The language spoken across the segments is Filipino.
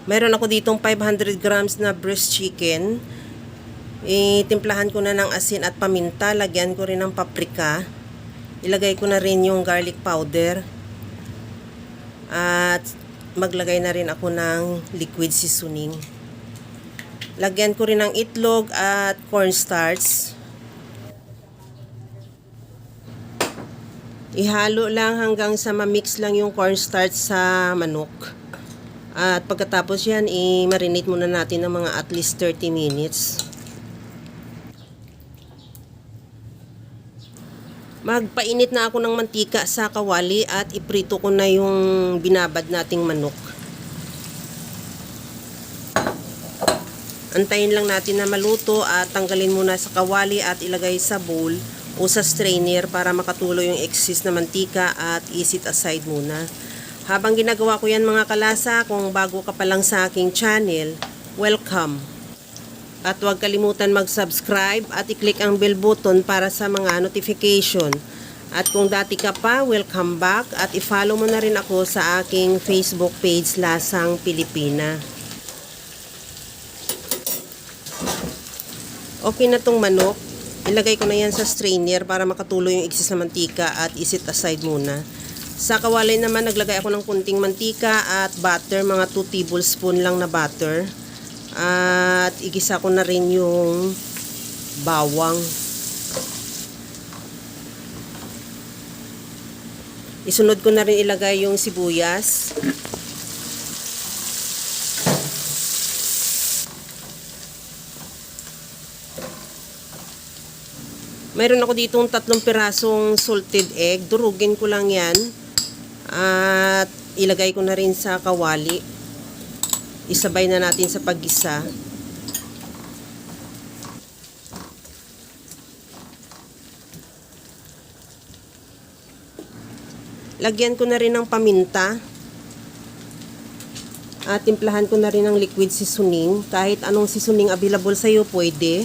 Meron ako ditong 500 grams na breast chicken. Itimplahan ko na ng asin at paminta. Lagyan ko rin ng paprika. Ilagay ko na rin yung garlic powder. At maglagay na rin ako ng liquid seasoning. Lagyan ko rin ng itlog at cornstarch. Ihalo lang hanggang sa ma-mix lang yung cornstarch sa manok. At pagkatapos yan, i-marinate muna natin ng mga at least 30 minutes. Magpainit na ako ng mantika sa kawali at iprito ko na yung binabad nating manok. Antayin lang natin na maluto at tanggalin muna sa kawali at ilagay sa bowl o sa strainer para makatulo yung excess na mantika at isit aside muna. Habang ginagawa ko yan mga kalasa, kung bago ka pa lang sa aking channel, welcome. At huwag kalimutan mag-subscribe at i-click ang bell button para sa mga notification. At kung dati ka pa, welcome back at i-follow mo na rin ako sa aking Facebook page Lasang Pilipina. Okay na tong manok. Ilagay ko na yan sa strainer para makatulo yung excess na mantika at isit aside muna. Sa kawali naman, naglagay ako ng kunting mantika at butter, mga 2 tablespoon lang na butter. At igisa ko na rin yung bawang. Isunod ko na rin ilagay yung sibuyas. Mayroon ako ditong 3 pirasong salted egg. Durugin ko lang yan. At ilagay ko na rin sa kawali. Isabay na natin sa paggisa. Lagyan ko na rin ng paminta. At timplahan ko na rin ng liquid seasoning. Kahit anong seasoning available sa'yo, pwede.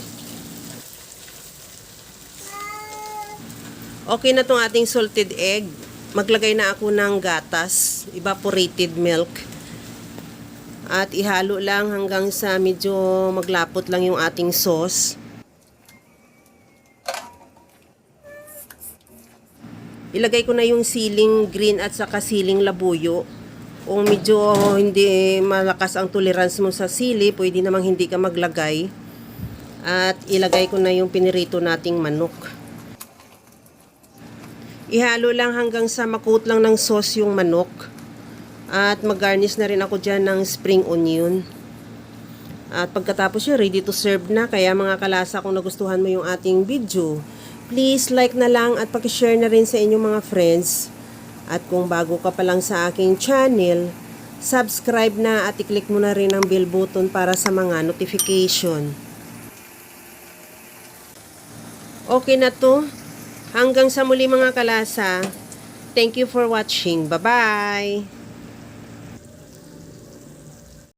Okay na tong ating salted egg. Maglagay na ako ng gatas, evaporated milk. At ihalo lang hanggang sa medyo maglapot lang yung ating sauce. Ilagay ko na yung siling green at saka siling labuyo. Kung medyo hindi malakas ang tolerance mo sa sili, pwede namang hindi ka maglagay. At ilagay ko na yung pinirito nating manok. Ihalo lang hanggang sa makut lang ng sauce yung manok. At mag-garnish na rin ako dyan ng spring onion. At pagkatapos yun, ready to serve na. Kaya mga kalasa, kung nagustuhan mo yung ating video, please like na lang at pakishare na rin sa inyong mga friends. At kung bago ka pa lang sa aking channel, subscribe na at i-click mo na rin ang bell button para sa mga notification. Okay na to. Hanggang sa muli mga kalasa. Thank you for watching. Bye-bye!